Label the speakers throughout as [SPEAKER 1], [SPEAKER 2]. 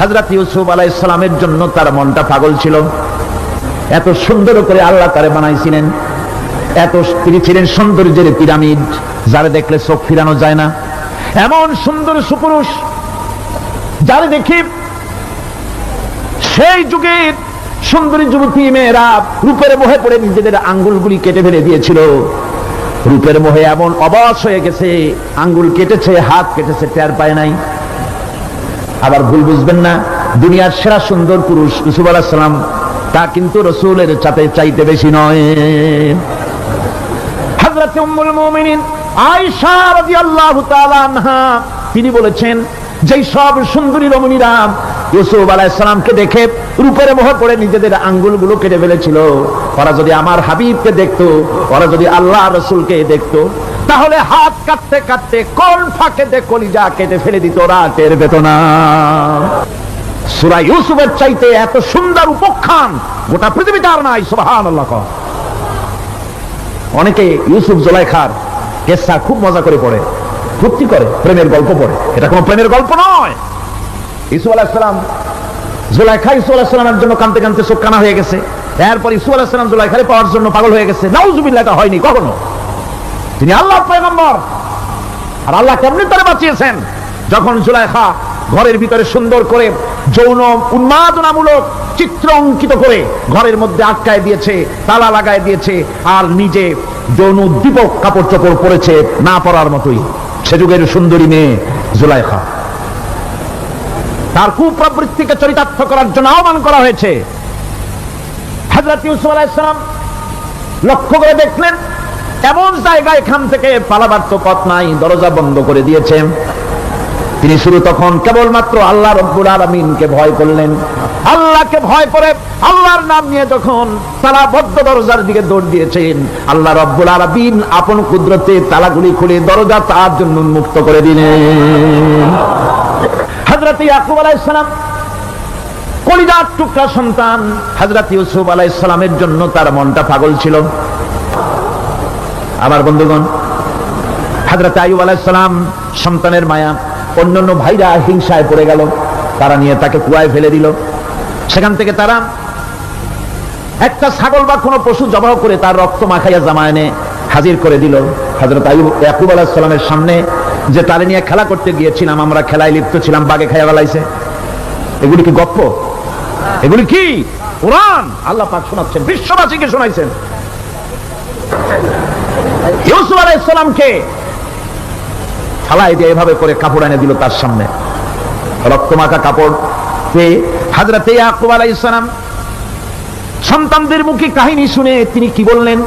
[SPEAKER 1] হযরত ইউসুফ আলাইহিস সালামের জন্য তার মনটা পাগল ছিল। এত সুন্দর করে আল্লাহ তারে বানাইছিলেন, এত তিনি ছিলেন সৌন্দর্যের পিরামিড, যারে দেখলে চোখ ফিরানো যায় না। এমন সুন্দর সুপুরুষ যারে দেখি সেই যুগের সুন্দরী যুবতী মেয়েরা রূপের মোহে পড়ে নিজেদের আঙ্গুলগুলি কেটে ফেলে দিয়েছিল। রূপের মোহে এমন অবশ হয়ে গেছে, আঙ্গুল কেটেছে, হাত কেটেছে, টের পায় নাই। আবার ভুল বুঝবেন না, দুনিয়ার সেরা সুন্দর পুরুষ ইউসুফ আলাইহিস সালাম, তা কিন্তু রাসূলের চাইতে বেশি নয়। হযরত উম্মুল মুমিনিন আয়েশা রাদিয়াল্লাহু তাআলা আনহা তিনি বলেছেন, যেই সব সুন্দরী রমণীরা ইউসুফ আলাইহিস সালামকে দেখে রূপের মোহে পড়ে নিজেদের আঙ্গুলগুলো কেটে ফেলেছিল, ওরা যদি আমার হাবিবকে দেখতো, ওরা যদি আল্লাহ রাসূলকে দেখতো, তাহলে হাত কাটতে কাটতে কোন ফাঁকে দিয়ে কলিজা কেটে ফেলে দিত, ওরা টের পেত না। সূরা ইউসুফের চাইতে এত সুন্দর উপাখ্যান গোটা পৃথিবীতে আর নাই। সুবহানাল্লাহ। অনেকে ইউসুফ জুলাইখার কিসসা খুব মজা করে পড়ে, ফুর্তি করে, প্রেমের গল্প পড়ে। এটা কোনো প্রেমের গল্প নয়। ইউসুফ আলাইহিস সালাম জুলাইখা ইউসুফ আলাইহিস সালামের জন্য কাঁদতে কাঁদতে চোখ কানা হয়ে গেছে। এরপর ইউসুফ আলাইহিস সালাম জুলাইখারে পাওয়ার জন্য পাগল হয়ে গেছে। নাউজুবিল্লাহ, এটা হয়নি কখনো। তিনি আল্লাহর পয়গম্বর, আর আল্লাহ কেমনি তারে বাঁচিয়েছেন। যখন জুলাইখা ঘরের ভিতরে সুন্দর করে যৌন উন্মাদনামূলক চিত্র অঙ্কিত করে ঘরের মধ্যে আটকায় দিয়েছে, তালা লাগায় দিয়েছে, আর নিজে যৌন উদ্দীপক কাপড় চোপড় পরেছে না পরার মতোই, সে যুগের সুন্দরী মেয়ে জুলাইখা। তার কুপ্রবৃত্তিকে চরিতার্থ করার জন্য আহ্বান করা হয়েছে। হযরত ইউসুফ আলাইহিস সালাম লক্ষ্য করে দেখলেন এমন জায়গায় এখান থেকে পালাবার তো পথ নাই, দরজা বন্ধ করে দিয়েছে। তিনি শুরু তখন কেবলমাত্র আল্লাহ রব্বুল আলামিনকে ভয় করলেন। আল্লাহকে ভয় করে আল্লাহর নাম নিয়ে যখন তালাবদ্ধ দরজার দিকে দৌড় দিয়েছেন, আল্লাহ রব্বুল আলামিন আপন কুদরতে তালাগুলি খুলে দরজা তার জন্য উন্মুক্ত করে দিলেন। হযরত ইয়াকুব আলাইহিস সালাম কলিজার টুকরা সন্তান হযরত ইউসুফ আলাইহিস সালামের জন্য তার মনটা পাগল ছিল। আমার বন্ধুগণ, হযরত আইয়ুব আলাইহিস সালাম সন্তানের মায়া, অন্যান্য ভাইরা হিংসায় পড়ে গেল, তারা নিয়ে তাকে কুয়ায় ফেলে দিল। সেখান থেকে তারা একটা ছাগল বা কোনো পশু জবাই করে তার রক্ত মাখাইয়া জামায়ানে হাজির করে দিল। হযরত ইয়াকুব আলাইহিস সালামের সামনে যে তারে নিয়ে খেলা করতে গিয়েছিলাম, আমরা খেলায় লিপ্ত ছিলাম, বাগে খাইয়া ফেলাইছে। এগুলি কি গপ্প? এগুলি কি কোরআন? আল্লাহ পাক শোনাচ্ছেন, বিশ্ববাসীকে শোনাইছেন। ইউসুফ আলাইহিস সালামকে থালায় দিয়ে এভাবে করে কাপড় এনে দিল তার সামনে, রক্তমাখা কাপড় পেয়ে হযরত ইয়াকুব আলাইহিস সালাম সন্তানদের মুখে কাহিনী শুনে তিনি কি বললেন?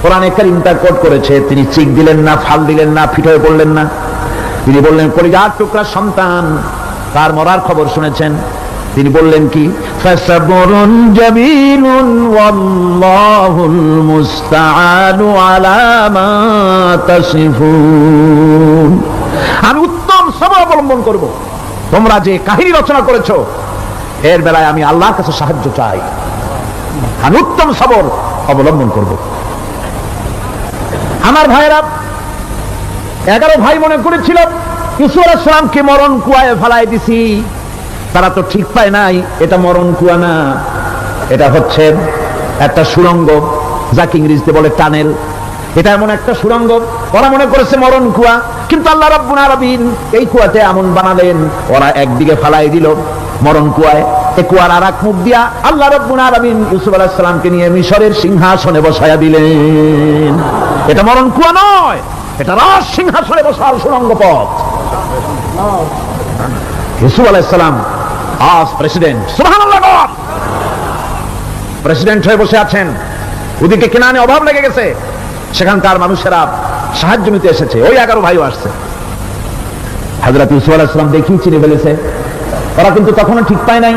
[SPEAKER 1] কোরআনে কারীমটা কোট করেছে, তিনি চিক দিলেন না, ফাল দিলেন না, ফিট হয়ে পড়লেন না। তিনি বললেন, কলিজার টুকরা সন্তান তার মরার খবর শুনেছেন। তিনি বললেন কি? ফাসাবরুন জামিলুন ওয়াল্লাহুল মুস্তাআনু আলা মা তাসিফুন। আমি উত্তম সবর অবলম্বন করব। তোমরা যে কাহিনী রচনা করেছো এর বেলায় আমি আল্লাহর কাছে সাহায্য চাই। আমি উত্তম সবর অবলম্বন করব। আমার ভাইরা 11 ভাই মনে করেছিল ইউসুফ আলাইহিস সালামকে মরণ কুয়ায় ফেলাই দিছি। তারা তো ঠিক পায় নাই, এটা মরণ কুয়া না, এটা হচ্ছে একটা সুড়ঙ্গ, যাকে ইংরেজিতে বলে টানেল। এটা এমন একটা সুড়ঙ্গ, ওরা মনে করেছে মরণ কুয়া। কিন্তু আল্লাহ রাব্বুল আলামিন এই কুয়াতে এমন বানালেন, ওরা একদিকে ফেলাই দিল মরণ কুয়ায়, এই কুয়ার আর এক মুখ দিয়া আল্লাহ রাব্বুল আলামিন ইউসুফ আলাইহিস সালামকে নিয়ে মিশরের সিংহাসনে বসায়া দিলেন। এটা মরণ কুয়া নয়, এটা রাজ সিংহাসনে বসার সুড়ঙ্গ পথ। ইউসুফ আলাইহিস সালাম আজ প্রেসিডেন্ট, সুবহানাল্লাহ, প্রেসিডেন্ট হয়ে বসে আছেন। ওদিকে কেনানে অভাব লেগে গেছে, সেখানকার মানুষেরা সাহায্য নিতে এসেছে। ওই 11 ভাইও আসছে। হযরত ইউসুফ আলাইহিস সালাম দেখি চিনে ফেলেছে, ওরা কিন্তু তখনও ঠিক পায় নাই।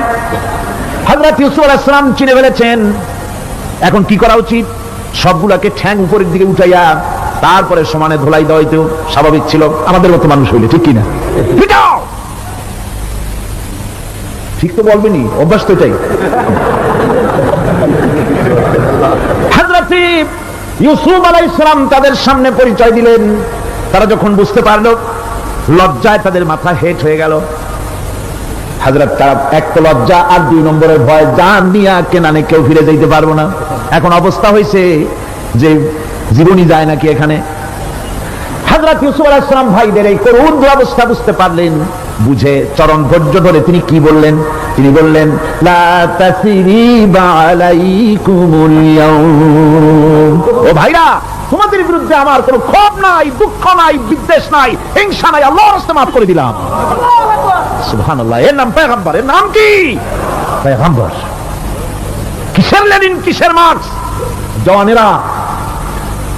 [SPEAKER 1] হযরত ইউসুফ আলাইহিস সালাম চিনে ফেলেছেন। এখন কি করা উচিত? সবগুলাকে ঠ্যাং উপরের দিকে উঠাইয়া তারপরে সমানে ধোলাই দেওয়া হইতো স্বাভাবিক ছিল, আমাদের মতো মানুষ হইলে, ঠিক কিনা? ঠিক তো বলবেনি, অভ্যাস তো এটাই। হযরত ইউসুফ আলাইহিস সালাম তাদের সামনে পরিচয় দিলেন। তারা যখন বুঝতে পারল, লজ্জায় তাদের মাথা হেট হয়ে গেল। হযরত কাব এক তো লজ্জা আর 2 নম্বরের ভয়, জান নিয়ে কেনানে কেউ ফিরে যাইতে পারবো না। এখন অবস্থা হয়েছে যে জীবনই যায় নাকি এখানে। হযরত ইউসুফ আলাইহিস সালাম ভাইদের এই করুণ অবস্থা বুঝতে পারলেন, বুঝে চরণ ধৈর্য ধরে তিনি কি বললেন? তিনি বললেন, লা তাসরিবা আলাইকুমুল ইয়াউম, ও ভাইরা, তোমাদের বিরুদ্ধে আমার কোনো ক্ষোভ নাই, দুঃখ নাই, বিদ্বেষ নাই, হিংসা নাই, আল্লাহর রাস্তে মাফ করে দিলাম। সুবহানাল্লাহ। এর নাম পয়গম্বর। এর নাম কি? পয়গম্বর। কিসের লেনিন, কিসের মার্কস? জওয়ানেরা,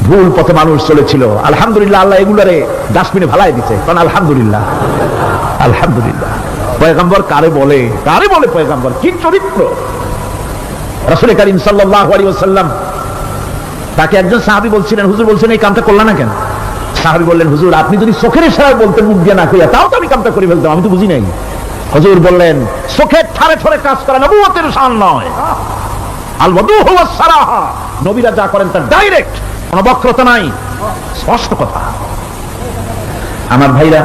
[SPEAKER 1] ভুল পথে মানুষ চলেছিল, আলহামদুলিল্লাহ আল্লাহ এগুলারে ডাস্টবিনে ভালাই দিছে, কারণ আলহামদুলিল্লাহ। আলহামদুলিল্লাহ। পয়গম্বর কারে বলে? কারে বলে পয়গম্বর? কি চরিত্র! রাসূল করিম সাল্লাল্লাহু আলাইহি ওয়াসাল্লাম তাকে একজন সাহাবী বলছিলেন, হুজুর বলছেন এই কামটা করলা না কেন? সাহাবী বললেন, হুজুর আপনি যদি চোখের ইশারায় বলতেন মুখ দিয়ে না কইয়া, তাও তো আমি কামটা করে ফেলতাম, আমি তো বুঝি নাই। হুজুর বললেন, চোখের ঠারে ঠারে কাজ করা নবুয়তের শান নয়। আল ওয়াদুহু ওয়াস সারাহা, নবীরা যা করেন তা ডাইরেক্ট, কোনো বক্রতা নাই, স্পষ্ট কথা। আমার ভাইরা,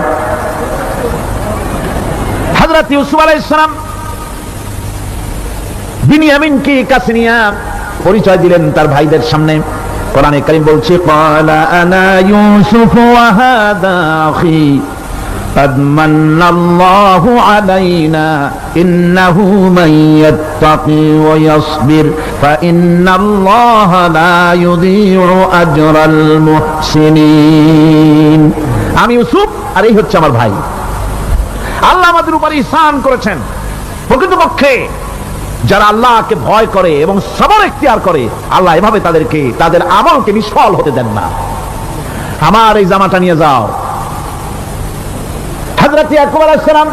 [SPEAKER 1] হযরত ইউসুফ আলাইহিস সালাম বিনিয়ামিনকে কাছে নিয়ে পরিচয় দিলেন তার ভাইদের সামনে। কোরআনে কারীম বলছে, ক্বালা আনা ইউসুফ ওয়া হাদা আখি قد من الله علينا إنه من يتقي ويصبر فإن الله لا يضيع أجر المحسنين। আমি ইউসুফ আর এই হচ্ছে আমার ভাই। আল্লাহ আমাদের উপর ইহসান করেছেন। প্রকৃতপক্ষে যারা আল্লাহকে ভয় করে এবং সবর ইখতিয়ার করে, আল্লাহ এভাবে তাদেরকে তাদের আমলকে নিষ্ফল হতে দেন না। আমার এই জামাটা নিয়ে যাও। হযরত ইয়াকুব আলাইহিস সালাম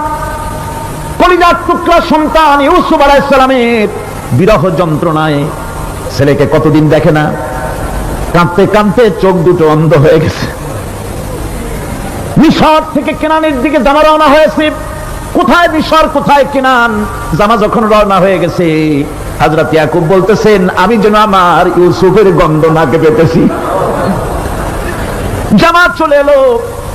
[SPEAKER 1] কলিজার টুকরা সন্তান ইউসুফ আলাইহিস সালামের বিরহ যন্ত্রণায় ছেলেকে কতদিন দেখে না, কাঁদতে কাঁদতে চোখ দুটো অন্ধ হয়ে গেছে। মিশর থেকে কেনানের দিকে জামা রওনা হয়েছে। কোথায় মিশর, কোথায় কেনান? জামা যখন রওনা হয়ে গেছে, হযরত ইয়াকুব বলতেছেন, আমি যেন আমার ইউসুফের গন্ধ নাকে পেতেছি। জামা চলে এলো,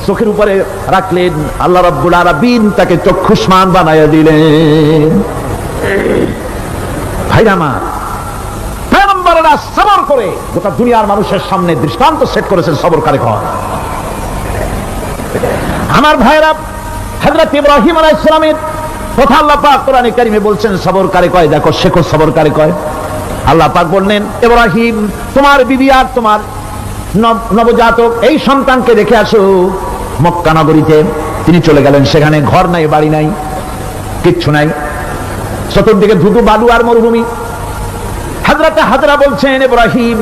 [SPEAKER 1] চোখের উপরে রাখলেন, আল্লাহ রাব্বুল আলামিন তাকে চক্ষুষ্মান বানাইয়া দিলেন। ভাইরা আমার, পয়গম্বরেরা সবর করে গোটা দুনিয়ার মানুষের সামনে দৃষ্টান্ত সেট করেছেন সবর কারে কয়। আমার ভাইরা, হযরত ইব্রাহিম আলাইহিস সালামের কথা আল্লাহ পাক কোরআনে কারীমে বলছেন সবর কারে কয়। দেখো, শেখো সবর কারে কয়। আল্লাহ পাক বললেন, ইব্রাহিম তোমার বিবি আর তোমার নবজাতক এই সন্তানকে রেখে আসো মক্কা নগরীতে। তিনি চলে গেলেন, সেখানে ঘর নাই, বাড়ি নাই, কিচ্ছু নাই, চতুর্দিকে ধুধু বালু আর মরুভূমি। হযরত হাজরা বলছেন, ইব্রাহিম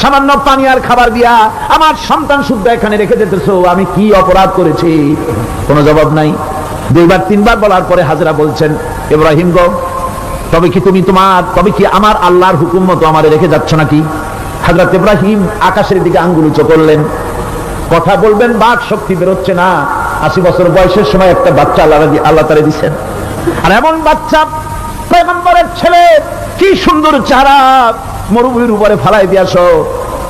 [SPEAKER 1] সামান্য পানি আর খাবার দিয়া আমার সন্তান শুদ্ধ এখানে রেখে যেতেছো, আমি কি অপরাধ করেছি? কোনো জবাব নাই। 2বার 3বার বলার পরে হাজরা বলছেন, ইব্রাহিম গো, তবে কি আমার আল্লাহর হুকুম মতো আমারে রেখে যাচ্ছ নাকি? হযরত ইব্রাহিম আকাশের দিকে আঙ্গুল উঁচু করলেন। কথা বলবেন, বাক শক্তি বেরোচ্ছে না। 80 বছর বয়সের সময় একটা বাচ্চা আল্লাহ তাআলা দিয়েছেন। আর এমন বাচ্চা, পয়গম্বরের ছেলে, কি সুন্দর চেহারা, মরুভূমির উপরে ফালাই দিয়েছো।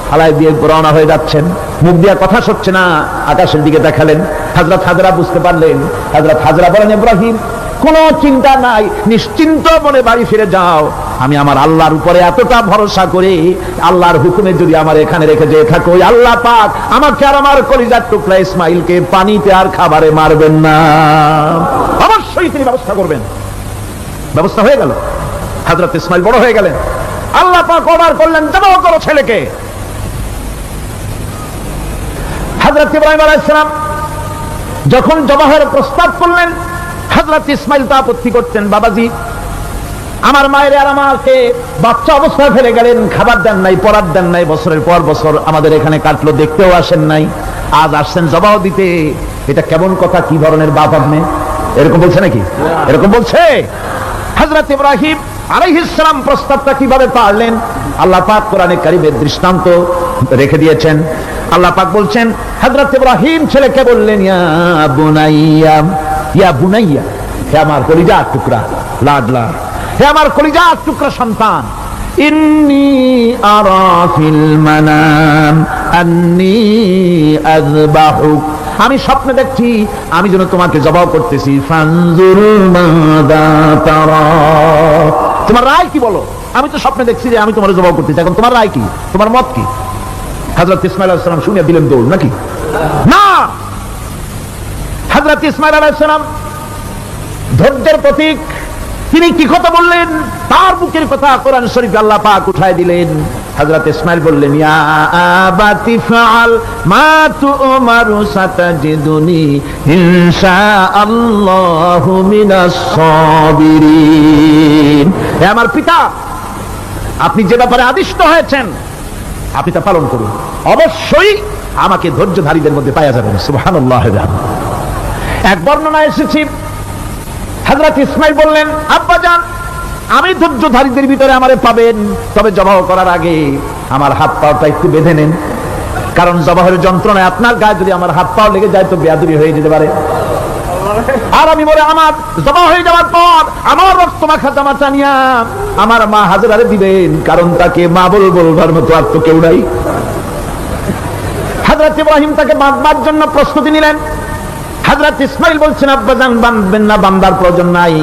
[SPEAKER 1] ফালাই দিয়ে রওনা হয়ে যাচ্ছেন, মুখ দিয়া কথা সরছে না, আকাশের দিকে দেখালেন। হযরত হাজরা বুঝতে পারলেন। হযরত হাজরা বলেন, ইব্রাহিম কোনো চিন্তা নাই, নিশ্চিন্ত মনে বাড়ি ফিরে যাও। আমি আমার আল্লাহর উপরে এতটা ভরসা করি, আল্লাহর হুকুমে যদি আমার এখানে রেখে যেয়ে থাকো, আল্লাহ পাক আমাকে আর আমার কলিজার টুকরা ইসমাইলকে পানিতে আর খাবারে মারবেন না, অবশ্যই তিনি ব্যবস্থা করবেন। ব্যবস্থা হয়ে গেল। হযরত ইসমাইল বড় হয়ে গেলেন। আল্লাহ পাক অর্ডার করলেন, জবাহ করো ছেলেকে। হযরত ইব্রাহিম আলাইহিস সালাম যখন জবাহের প্রস্তাব করলেন, হযরত ইসমাইল তা আপত্তি করতেন, বাবাজি আমার মায়ের আর আমাকে বাচ্চা অবস্থায় ফেলে গেলেন, খাবার দেন নাই, পরার দেন নাই, বছরের পর বছর আমাদের এখানে কাটলো, দেখতেও আসেন নাই, আজ আসছেন জবাহ দিতে। এটা কেমন কথা? কি ধরনের বাপ আপনি? এরকম বলছে নাকি? এরকম বলছে? হযরত ইব্রাহিম আলাইহিস সালাম প্রস্তাবটা কিভাবে পারলেন? আল্লাহ পাক কোরআনে কারীমের দৃষ্টান্ত রেখে দিয়েছেন। আল্লাহ পাক বলছেন, হযরত ইব্রাহিম ছেলেকে বললেন, ইয়া বুনাইয়া, ইয়া বুনাইয়া, হে আমার কলিজার টুকরা, লাডলা, হে আমার কলিজার টুকরা সন্তান, ইন্নী আরা ফিল মানাম আন্নী আযবাহুক আমি স্বপ্নে দেখছি আমি যেন তোমাকে জবাব করতেছি। ফানজুর মাযা তারা, তোমার রায় কি বলো? আমি তো স্বপ্নে দেখছি যে আমি তোমার জবাব করতেছি, এখন তোমার রায় কি, তোমার মত কি? হযরত ইসমাঈল আলাইহিস সালাম শুনিয়া দিলেন দৌড়, নাকি না? হযরত ইসমাঈল আলাইহিস সালাম ধৈর্যের প্রতীক, তিনি কি কথা বললেন? তার বুকের কথা কোরআন শরীফে আল্লাহ পাক উঠায় দিলেন। হযরত ইসমাঈল বললেন, ইয়া আবাতি ফাআল মা তু'মারু সাতাজিদুনি ইনশাআল্লাহু মিনাস সাবিরিন। হে আমার পিতা, আপনি যে ব্যাপারে আদিষ্ট হয়েছেন আপনি তা পালন করুন, অবশ্যই আমাকে ধৈর্যধারীদের মধ্যে পাওয়া যাবেন। সুবহানাল্লাহ। এক বর্ণনায় এসেছে হযরত ইসমাঈল বললেন, আব্বাজান আমি ধৈর্যধারীদের ভিতরে আমারে পাবেন, তবে জবাহ করার আগে আমার হাত পাটা একটু বেঁধে নেন, কারণ জবাহের যন্ত্রণায় আপনার গায়ে যদি আমার হাত পাও লেগে যায় তো বেয়াদবি হয়ে যেতে পারে। আর আমি বলে আমার জবাহ হয়ে যাওয়ার পর আমার রক্ত মাখা জামাটা নিয়া আমার মা হাজেরারে দিবেন, কারণ তাকে মা বলবার মতো আর তো কেউ নাই। হযরত ইব্রাহিম তাকে বাঁধবার জন্য প্রস্তুতি নিলেন। হযরত ইসমাঈল বলছেন, আব্বাজান বাঁধবেন না, বান্দার প্রয়োজন নাই।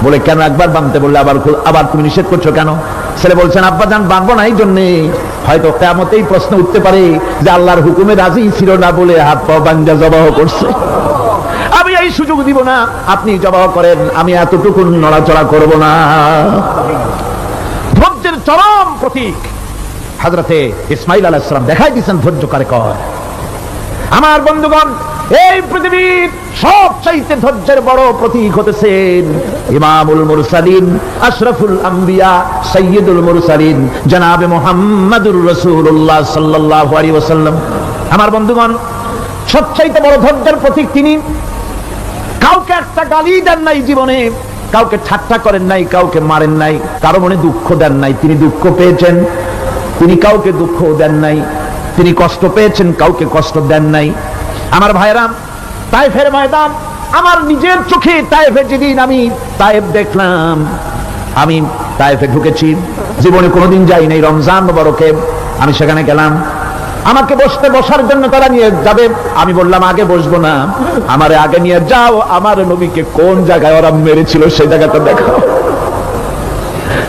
[SPEAKER 1] বলে কেন? একবার বাঁধতে বললে আবার তুমি নিষেধ করছো কেন? ছেলে বলছেন, আব্বাজান বাঁধবো না এই জন্যে, হয়তো কিয়ামতেই প্রশ্ন উঠতে পারে যে আল্লাহর হুকুমে রাজি ছিল না বলে হাত পা বান্ধা জবাহ করছে, আমি এই সুযোগ দিব না, আপনি জবাহ করেন, আমি এতটুকু নড়াচড়া করব না। ধৈর্যের চরম প্রতীক হযরতে ইসমাঈল আলাইহিস সালাম দেখাই দিয়েছেন ধৈর্য কারে কয়। আমার বন্ধুগণ, এই পৃথিবীর সবচাইতে ধৈর্যের বড় প্রতীক হতেছেন ইমামুল মুরসালিন, আশরাফুল আম্বিয়া, সাইয়্যিদুল মুরসালিন জনাবে মুহাম্মাদুর রাসূলুল্লাহ সাল্লাল্লাহু আলাইহি ওয়াসাল্লাম। আমার বন্ধুগণ, সবচাইতে বড় ধৈর্যের প্রতীক তিনি। কাউকে একটা গালি দেন নাই জীবনে, কাউকে ঠাট্টা করেন নাই, কাউকে মারেন নাই, কারো মনে দুঃখ দেন নাই। তিনি দুঃখ পেয়েছেন, তিনি কাউকে দুঃখ দেন নাই। তিনি কষ্ট পেয়েছেন, কাউকে কষ্ট দেন নাই। আমার ভাইরা, তায়েফের ময়দান, আমার নিজের চোখে তায়েফে যেদিন আমি তায়েফ দেখলাম, আমি তায়েফে ঢুকেছি, জীবনে কোনোদিন যাই নাই। রমজান মুবারকে আমি সেখানে গেলাম, আমাকে বসার জন্য তারা নিয়ে যাবে। আমি বললাম আগে বসবো না, আমারে আগে নিয়ে যাও, আমার নবীকে কোন জায়গায় ওরা মেরেছিল সেই জায়গাটা দেখাও।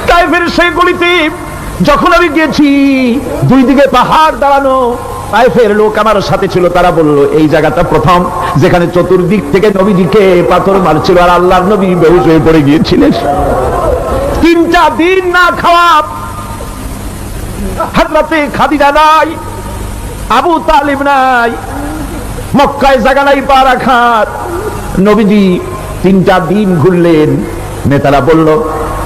[SPEAKER 1] তায়েফের সেই গলিতে যখন আমি গেছি, দুই দিকে পাহাড় দাঁড়ানো, তায়েফের লোক আমার সাথে ছিল, তারা বলল এই জায়গাটা প্রথম যেখানে চতুর্দিক থেকে নবীজিকে পাথর মারছিল আর আল্লাহর নবী বেহুশ হয়ে পড়ে গিয়েছিলেন। 3টা দিন না খাওয়া, হযরতে খাদিজা নাই, আবু তালিব নাই, মক্কায় জায়গা নাই পা রাখার। নবীজি 3টা দিন ঘুরলেন। নেতারা বলল,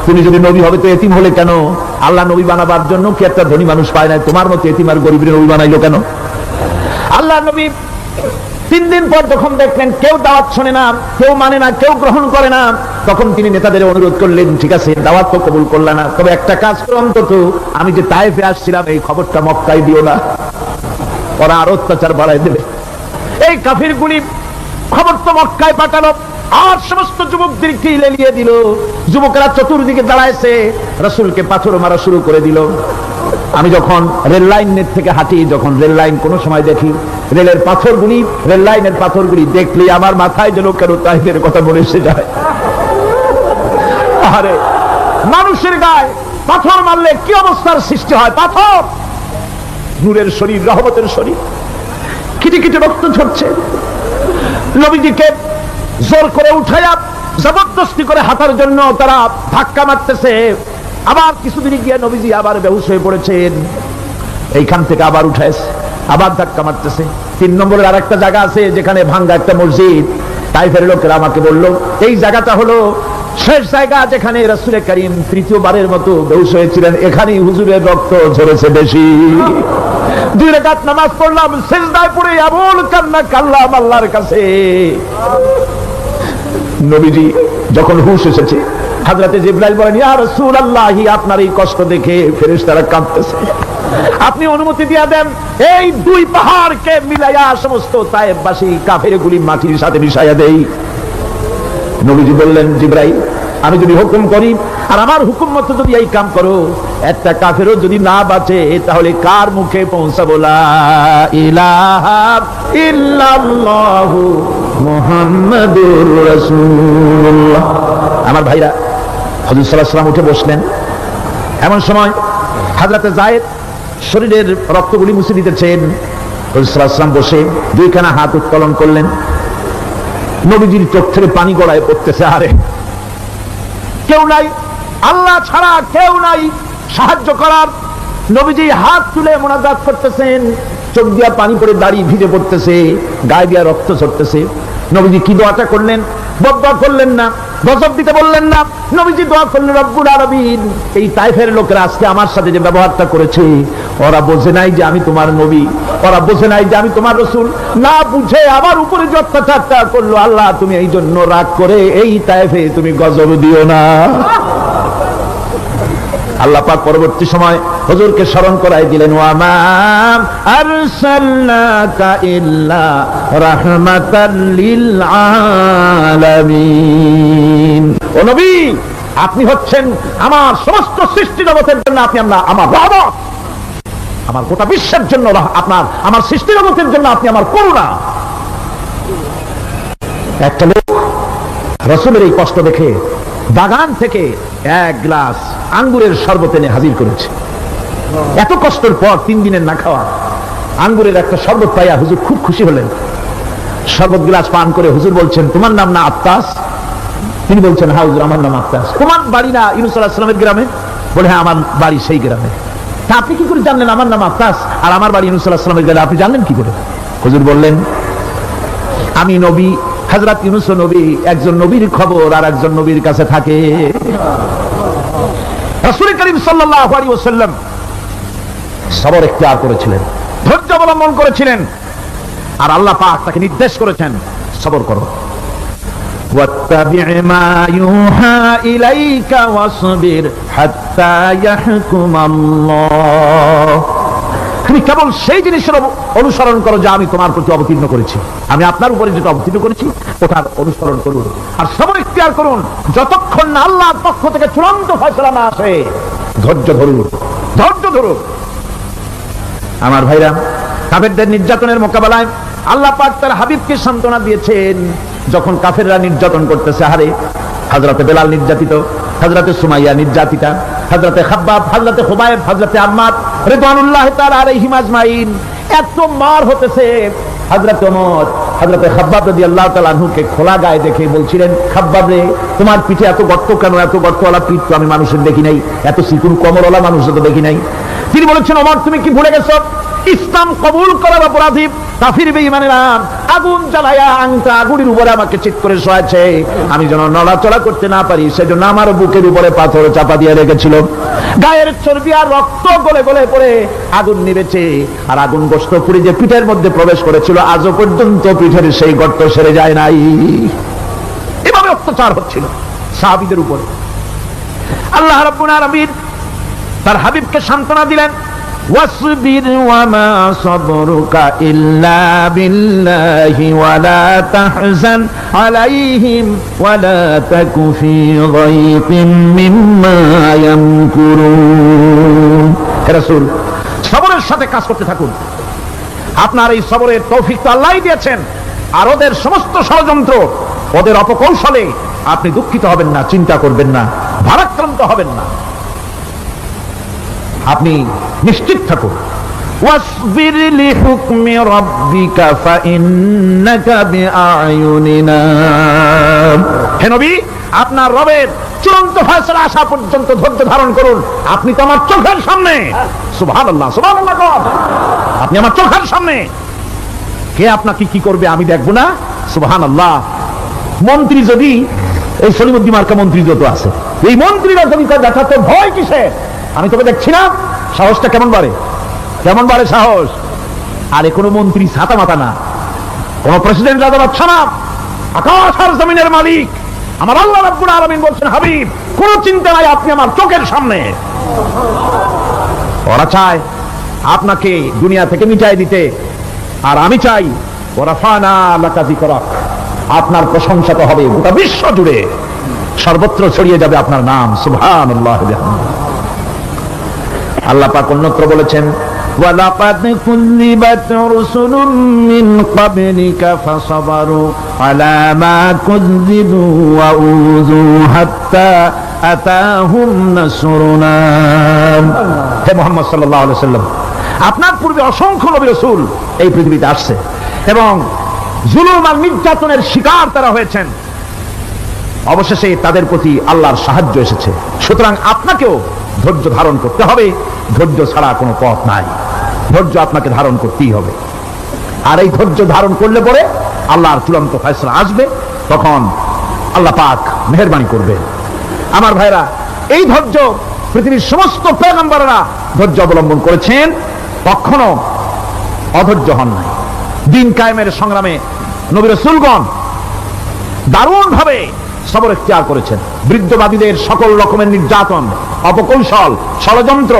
[SPEAKER 1] তুমি যদি নবী হবে তো এতিম হলে কেন? আল্লাহ নবী বানাবার জন্য কি একটা ধনী মানুষ পায় না? তোমার মতো এতিম আর গরিবের নবী বানাইলো কেন? আল্লাহ নবী 3 দিন পর যখন দেখলেন কেউ দাওয়াত শোনে না, কেউ মানে না, কেউ গ্রহণ করে না, তখন তিনি নেতাদের অনুরোধ করলেন, ঠিক আছে দাওয়াত তো কবুল করলা না, তবে একটা কাজ করো, অন্তত আমি যে তায়েফে আসছিলাম এই খবরটা মক্কায় দিও না, ওরা আরো অত্যাচার বাড়াই দেবে। এই কাফিরগুলি খবর তো মক্কায় পাঠালো আর সমস্ত যুবকদেরকে লেলিয়ে দিল। যুবকেরা চতুর্দিকে দাঁড়াইছে, রাসূলকে পাথর মারা শুরু করে দিল। আমি যখন রেল লাইনের থেকে হাঁটি, যখন রেল লাইন কোন সময় দেখি, রেলের পাথরগুলি, রেল লাইনের পাথরগুলি দেখলে আমার মাথায় যেন কেন তাইফের কথা মনে এসে যায়। আরে মানুষের গায়ে পাথর মারলে কি অবস্থার সৃষ্টি হয়! পাথর নূরের শরীর, রহমতের শরীর, কিটি কিটি রক্ত ঝরছে। নবীজিকে জোর করে উঠায়া জবরদস্তি করে হাঁটার জন্য তারা ধাক্কা মারতেছে। আবার কিছুদিন গিয়ে নবীজি আবার বেহুশ হয়ে পড়েছেন, এইখান থেকে আবার উঠাইছে, আবার ধাক্কা মারতেছে। 3 নম্বরের আর একটা জায়গা আছে যেখানে ভাঙ্গা একটা মসজিদ। তাইফের লোকেরা আমাকে বলল এই জায়গাটা হলো শেষ জায়গা যেখানে রাসূল করিম 3য়বারের মতো বেহুশ হয়েছিলেন, এখানেই হুজুরের রক্ত ঝরেছে বেশি। 2 রাকাত নামাজ পড়লাম, সিজদায় পড়ে এমন কান্না কাল্লাম আল্লাহর কাছে। নবীজি যখন হুঁশ এসেছে, হযরতে জিবরাইল বলেন, ইয়া রাসূলুল্লাহ, আপনার এই কষ্ট দেখে ফেরেশতারা কাঁদতেছে, আপনি অনুমতি দিয়ে দেন এই 2 পাহাড়কে মিলাইয়া সমস্ত তায়েফবাসী কাফেরগুলি মাটির সাথে মিশাইয়া দেই। নবীজি বললেন, জিবরাইল আমি যদি হুকুম করি আর আমার হুকুম মতো যদি এই কাম করো, একটা কাফেরও যদি না বাঁচে তাহলে কার মুখে পৌঁছাবো লা ইলাহা ইল্লাল্লাহু মুহাম্মাদুর রাসূলুল্লাহ। আমার ভাইরা, হুজুর সাল্লাল্লাহু আলাইহি ওয়াসাল্লাম উঠে বসলেন। এমন সময় হযরতে যায়েদ শরীরের রক্তগুলি মুছে দিতেছেন। হুজুর সাল্লাল্লাহু আলাইহি ওয়াসাল্লাম বসে দুইখানা হাত উত্তোলন করলেন। নবীজির চোখ থেকে পানি গড়ায় পড়তেছে। আরে কেউ নাই, আল্লাহ ছাড়া কেউ নাই সাহায্য করার। নবীজি হাত তুলে মোনাজাত করতেছেন, চোখ দিয়া পানি পড়ে দাড়ি ভিজে পড়তেছে, গায়ে দিয়া রক্ত ঝরতেছে। নবীজি কি দোয়াটা করলেন? বদদোয়া করলেন না, গজব দিতে বললেন না। নবীজি দোয়া করলেন, রব্বুল আলামিন, এই তায়েফের লোকেরা আজকে আমার সাথে যে ব্যবহারটা করেছে, ওরা বোঝে নাই যে আমি তোমার নবী, ওরা বোঝে নাই যে আমি তোমার রাসূল, না বুঝে আমার উপরে যে অত্যাচারটা করলো, আল্লাহ তুমি এই জন্য রাগ করে এই তায়েফে তুমি গজব দিও না। আল্লাহ পাক পরবর্তী সময় হুজুরকে স্মরণ করাই দিলেন, ওয়া মা আরসালনাকা ইল্লা রাহমাতাল লিল আলামিন। ও নবী, আপনি হচ্ছেন আমার সমস্ত সৃষ্টি জগতের জন্য, আপনি আমার রহমত, আমার গোটা বিশ্বের জন্য আপনার, আমার সৃষ্টি জগতের জন্য আপনি আমার করুণা। একটা লোক রাসূলের এই কষ্ট দেখে বাগান থেকে এক গ্লাস আঙ্গুরের শরবত এনে হাজির করেছে। এত কষ্টের পর 3 দিনের না খাওয়া আঙ্গুরের একটা শরবত পাইয়া হুজুর খুব খুশি হলেন। শরবত গ্লাস পান করে হুজুর বলছেন, তোমার নাম না আত্তাস? তিনি বলছেন, হ্যাঁ হুজুর, আমার নাম আত্তাস। তোমার বাড়ি না ইউনূস আলাইহিস সালামের গ্রামে? বলে, হ্যাঁ আমার বাড়ি সেই গ্রামে। তা আপনি কি করে জানলেন আমার নাম আত্তাস আর আমার বাড়ি ইউনূস আলাইহিস সালামের গ্রামে? আপনি জানলেন কি করে? হুজুর বললেন, আমি নবী, হযরত ইউনূস নবী, একজন নবীর খবর আর একজন নবীর কাছে থাকে। রাসূল করিম সাল্লাল্লাহু আলাইহি ওয়াসাল্লাম সবর ইখতিয়ার করেছিলেন, ধৈর্য অবলম্বন করেছিলেন, আর আল্লাহ পাক তাকে নির্দেশ করেছেন, সবর করো। ওয়াত্তাবি' মা ইউহা ইলাইকা ওয়াসবির হাত্তা ইয়াহকুমাল্লাহ। তুমি কেবল সেই জিনিসের অনুসরণ করো যা আমি তোমার প্রতি অবতীর্ণ করেছি, আমি আপনার উপরে যেটা অবতীর্ণ করেছি ওটার অনুসরণ করুন, আর সবর ইখতিয়ার করুন যতক্ষণ না আল্লাহর পক্ষ থেকে চূড়ান্ত ফয়সালা না আসে। ধৈর্য ধরুন, ধৈর্য ধরুন। আমার ভাইরা, কাফেরদের নির্যাতনের মোকাবেলায় আল্লাহ পাক তার হাবিবকে সান্ত্বনা দিয়েছেন। যখন কাফেররা নির্যাতন করতেছে, হারে হযরতে বেলাল নির্যাতিত, হযরতে সুমাইয়া নির্যাতিতা, হযরতে খাব্বাব, হযরতে খুবাইব, হযরতে আম্মার রিদওয়ানুল্লাহি তাআলা আলাইহিম আজমাইন, এত মার হতেছে। হযরত ওমর হযরতে খাব্বাব রাদিয়াল্লাহু তাআলা আনহুকে খোলা গায়ে দেখে বলছিলেন, খাব্বাব রে, তোমার পিঠে এত গর্ত কেন? এত গর্তওয়ালা পিঠ তো আমি মানুষের দেখি নাই, এত চিকুন কোমরওয়ালা মানুষের তো দেখি নাই। তিনি বলেছেন, ওমর তুমি কি ভুলে গেছো? ইসলাম কবুল করার অপরাধী কাফির বেঈমানেরা আগুন জ্বালায়া আংটা আগুনের উপরে আমাকে চিৎ করে শোয়াছে, আমি যেন নড়াচড়া করতে না পারি সেজন্য আমার বুকের উপরে পাথর চাপা দিয়ে রেখেছিল। গায়ের চর্বি আর রক্ত গলে গলে পড়ে আগুন নিভেছে, আর আগুন গোশত পুড়ে যে পিঠের মধ্যে প্রবেশ করেছিল আজও পর্যন্ত পিঠের সেই গর্ত সেরে যায় নাই। এভাবে অত্যাচার হচ্ছিল সাহাবীদের উপরে। আল্লাহ রাব্বুল আলামিন তার হাবিবকে সান্ত্বনা দিলেন, واصبر وما صبرك إلا بالله ولا تحزن عليهم ولا تك في ضيق مما يمكرون। হে রাসূল, সবরের সাথে কাজ করতে থাকুন। আপনার এই সবরের তৌফিক তো আল্লাহই দিয়েছেন, আর ওদের সমস্ত ষড়যন্ত্র, ওদের অপকৌশলে আপনি দুঃখিত হবেন না, চিন্তা করবেন না, ভারাক্রান্ত হবেন না, আপনি নিশ্চিত থাকুন। ওয়াসবির লিহুকমি রাব্বিকা ফাইন্নাকা বিআয়ুনিনা। হে নবী, আপনার রবের চূড়ান্ত ফয়সালা আসা পর্যন্ত ধৈর্য ধারণ করুন। আপনি তো আমার চোখের সামনে। সুবহানাল্লাহ, সুবহানাল্লাহ। আপনি আমার চোখের সামনে, কে আপনাকে কি করবে আমি দেখব না? সুবহানাল্লাহ। মন্ত্রী যদি, এই সলিমুদ্দিন মার্কা মন্ত্রী যত আছে, এই মন্ত্রীরা যদি দেখাতে ভয় কিসের? আমি তোকে দেখছি না, সাহসটা কেমন বাড়ে, কেমন বাড়ে সাহস। আরে কোন মন্ত্রী ছাতা মাতা না, কোন প্রেসিডেন্ট রাজা বাদশা না, আকাশ আর জমিনের মালিক আমার আল্লাহ রাব্বুল আলামিন বলছেন, হাবিব কোন চিন্তা নাই, আপনি আমার চোখের সামনে। ওরা চায় আপনাকে দুনিয়া থেকে মিটাই দিতে, আর আমি চাই ওরাফানা লাকা যিকরাক, আপনার প্রশংসা তো হবে গোটা বিশ্ব জুড়ে। সর্বত্র ছড়িয়ে যাবে আপনার নাম। সুবহানাল্লাহ। আল্লাহ পাক অন্যত্র বলেছেন, وَلَقَدْ كُذِّبَتْ رُسُلٌ مِّن قَبْلِكَ فَصَبَرُوا عَلَى مَا كُذِّبُوا وَأُوذُوا حَتَّى أَتَاهُمْ نَصْرُنَا। হে মুহাম্মদ সাল্লাল্লাহু আলাইহি ওয়াসাল্লাম, আপনার পূর্বে অসংখ্য নবী রাসূল এই পৃথিবীতে আসছে এবং জুলুম আর নির্যাতনের শিকার তারা হয়েছেন। অবশেষে তাদের প্রতি আল্লাহর সাহায্য এসেছে। সুতরাং আপনাকেও ধৈর্য ধারণ করতে হবে। ধৈর্য ছাড়া কোনো পথ নাই। ধৈর্য আপনাকে ধারণ করতেই হবে। আর এই ধৈর্য ধারণ করলে পরে আল্লাহর চূড়ান্ত ফয়সালা আসবে, তখন আল্লাহ পাক মেহেরবানি করবে। আমার ভাইরা, এই ধৈর্য পৃথিবীর সমস্ত পয়গম্বররা ধৈর্য অবলম্বন করেছেন, কখনো অধৈর্য হন নাই। দিন কায়েমের সংগ্রামে নবী রাসূলগণ দারুণ ভাবে সবর ইখতিয়ার করেছেন। বৃদ্ধবাদীদের সকল রকমের নির্যাতন, অপকৌশল, ষড়যন্ত্র,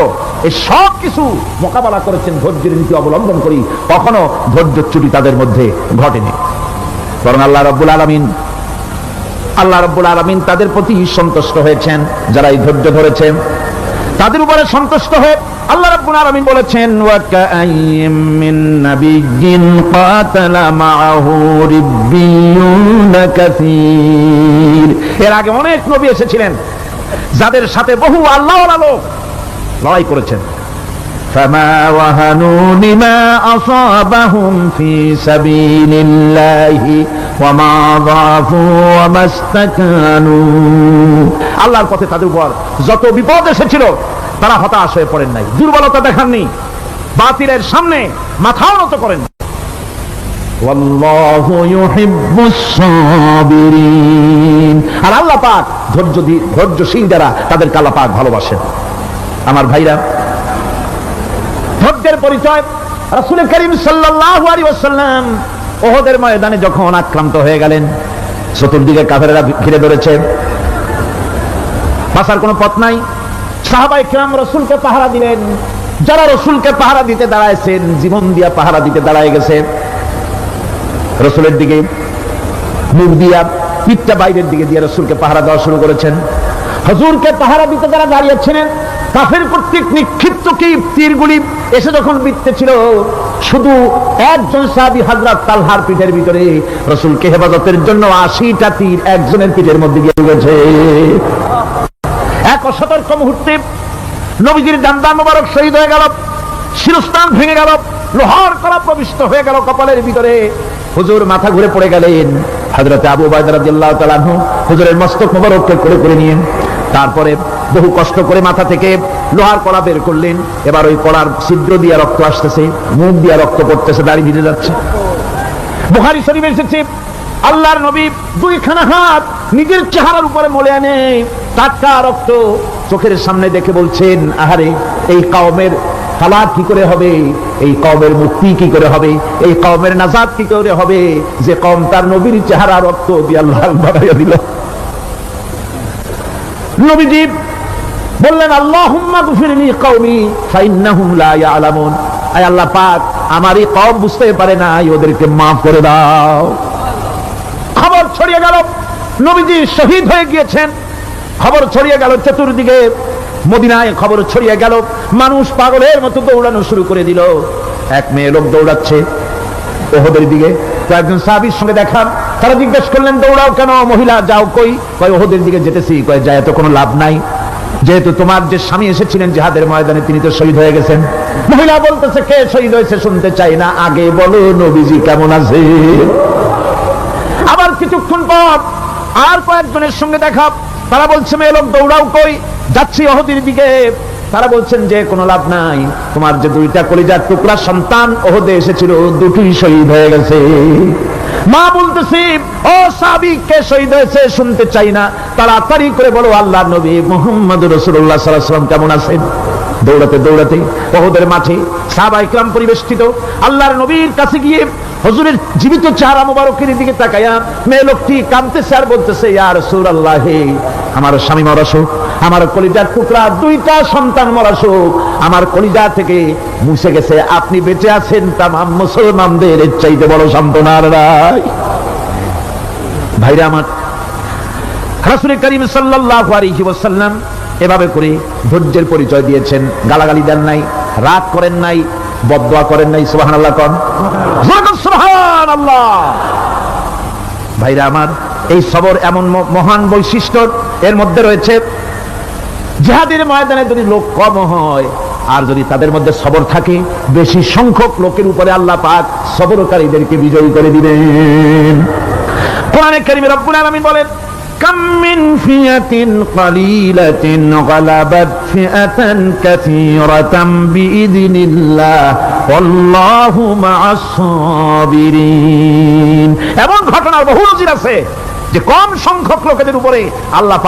[SPEAKER 1] এই সব কিছু মোকাবেলা করেছেন ধৈর্যের নীতি অবলম্বন করি। কখনো ধৈর্যচ্যুতি তাদের মধ্যে ঘটেনি। বরং আল্লাহ রাব্বুল আলামিন তাদের প্রতি সন্তুষ্ট হয়েছেন। যারা এই ধৈর্য ধরেছে তাদের উপরে সন্তুষ্ট হয়ে আল্লাহ রাব্বুল আলামিন বলেছেন, ওয়া কাআইয়্যিম মিন নাবিয়্যিন কাতালা মাআহু রিব্বিয়ুন কাসীর। এর আগে অনেক নবী এসেছিলেন যাদের সাথে বহু আল্লাহওয়ালা লোক লড়াই করেছেন। ফামা ওয়াহানু লিমা আসাবাহুম ফি সাবিলিল্লাহি ওয়া মা যাফু ওয়া মাস্তাকানু। আল্লাহর পথে তাদের উপর যত বিপদ এসেছিল তারা হতাশ হয়ে পড়েন নাই, দুর্বলতা দেখাননি, বাতিলের সামনে মাথাও নত করেন। ওয়াল্লাহু ইউহিব্বুস সাবিরিন। আর আল্লাহ পাক ধৈর্যশীল যারা, তাদেরকে আল্লাহ পাক ভালোবাসেন। আমার ভাইরা, ধৈর্যের পরিচয় রাসূল করিম সাল্লাল্লাহু আলাইহি ওয়াসাল্লাম উহুদের ময়দানে যখন আক্রান্ত হয়ে গেলেন, চতুর্দিকে কাফেররা ঘিরে ধরেছে, বাঁচার কোনো পথ নাই। সাহাবায়ে কিরাম রাসূলকে পাহারা দিলেন। যারা রাসূলকে পাহারা দিতে দাঁড়ায়ছেন, জীবন দিয়া পাহারা দিতে দাঁড়ায় গেছে, রাসূলের দিকে মুখ দিয়া, পিঠটা বাইরের দিকে দিয়ে রাসূলকে পাহারা দেওয়া শুরু করেছেন। হুজুরকে পাহারা দিতে যারা দাঁড়িয়েছিলেন, কাফের কর্তৃক নিক্ষিপ্ত কি তীরগুলি এসে যখন বিঁধতেছিল, শুধু একজন সাহাবী হযরত তালহার পিঠের ভিতরে রাসূলকে হেফাজতের জন্য 80টা তীর একজনের পিঠের মধ্যে গিয়ে গেছে। এক অসতর্ক মুহূর্তে নবীজির জানদান মোবারক শহীদ হয়ে গেল, শিরস্ত্রাণ ভেঙে গেল, লোহার কড়া প্রবিষ্ট হয়ে গেল কপালের ভিতরে। হুজুর মাথা ঘুরে পড়ে গেলেন। হযরত আবু উবাইদা রাদিয়াল্লাহু তাআলা আনহু হুজুরের মস্তক মোবারককে কোলে করে নিয়ে তারপরে বহু কষ্ট করে মাথা থেকে লোহার কড়া বের করলেন। এবার ওই কড়ার ছিদ্র দিয়ে রক্ত আসতেছে, মুখ দিয়ে রক্ত পড়তেছে, দাড়ি ভিজে যাচ্ছে। বুখারী শরীফে এসেছে, আল্লাহর নবী দুইখানা হাত নিজের চেহারার উপরে মলে আনে টাটকা রক্ত চোখের সামনে দেখে বলছেন, আহারে, এই কওমের হালাত কি করে হবে, এই কওমের মুক্তি কি করে হবে, এই কওমের নাজাত কি করে হবে, যে কওম তার নবীর চেহারা রক্ত দিয়ে আল্লাহ বাড়াইয়া দিল। নবীজি বললেন, আল্লাহুম্মা গফিরলি কওমি ফাইন্নাহুম লা ইয়ালামুন। আয় আল্লাহ পাক, আমার এই কওম বুঝতে পারে না, ওদেরকে মাফ করে দাও। খবর ছড়িয়ে গেল নবীজি শহীদ হয়ে গিয়েছেন। খবর ছড়িয়ে গেল চতুর্দিকে, মদিনায় খবর ছড়িয়ে গেল। মানুষ পাগলের মতো দৌড়ানো শুরু করে দিল। এক মেয়ে লোক দৌড়াচ্ছে উহুদের দিকে। কয়েকজন সাহাবীর সঙ্গে দেখা, তারা জিজ্ঞেস করলেন, দৌড়াও কেন মহিলা, যাও কই? কয় উহুদের দিকে যেতেছি। কয় যায় তো কোনো লাভ নাই, যেহেতু তোমার যে স্বামী এসেছিলেন জিহাদের ময়দানে তিনি তো শহীদ হয়ে গেছেন। মহিলা বলতেছে, কে শহীদ হয়েছে শুনতে চাই না, আগে বলো নবীজি কেমন আছে। আবার কিছুক্ষণ পর আর কয়েকজনের সঙ্গে দেখা, তারা বলছে, মেয়ে লোক দৌড়াও কই? যাচ্ছি উহুদের দিকে। তারা বলছেন যে কোনো লাভ নাই, তোমার যে দুইটা কলিজার টুকরা সন্তান উহুদে এসেছিল, দুটোই শহীদ হয়ে গেছে। মা বলতেছি, ও সাহাবী, কে শহীদ হয়েছে শুনতে চাই না, তাড়াতাড়ি করে বলো আল্লাহর নবী মুহাম্মদুর রাসূলুল্লাহ সাল্লাল্লাহু আলাইহি ওয়াসাল্লাম কেমন আছেন। দৌড়াতে দৌড়াতে উহুদের মাঠে সাহাবায়ে কিরাম পরিবেষ্টিত আল্লাহর নবীর কাছে গিয়ে হুজুরের জীবিত চেহারা মোবারকের দিকে তাকায়া মেয়ে লোকটি কাঁদতেছে আর বলতেছে, ইয়া রাসূলুল্লাহ, আমার স্বামী মরা শোক, আমার কলিজার টুকরা দুইটা সন্তান মরা শোক আমার কলিজা থেকে মুছে গেছে, আপনি বেঁচে আছেন, তামাম মুসলমানদের চাইতে বড় সান্ত্বনার রায়। ভাইরা আমার, রাসূল করিম সাল্লাল্লাহু আলাইহি ওয়াসাল্লাম এভাবে করে ধৈর্যের পরিচয় দিয়েছেন। গালাগালি দেন নাই, রাগ করেন নাই, বদদোয়া করেন নাই। সুবহানাল্লাহ কোন, সুবহানাল্লাহ। ভাইরা আমার, এই সবর এমন মহান বৈশিষ্ট্য, এর মধ্যে রয়েছে জিহাদের ময়দানে যদি লোক কম হয় আর যদি তাদের মধ্যে সবর থাকে, বেশি সংখ্যক লোকের উপরে আল্লাহ পাক সবরকারীদেরকে বিজয়ী করে দিবেন। কোরআনে কারীমে রব্বুল আলামিন বলেন, কাম মিন ফিয়াতিন কালিলাতিন গালাবাত ফিআতান কাসীরাতাম বিইযনিল্লাহ ওয়াল্লাহু মা'আস সাবিরিন। এমন ঘটনার বহু নজির আছে যে কম সংখ্যক লোকেদের উপরে আল্লাহ পাক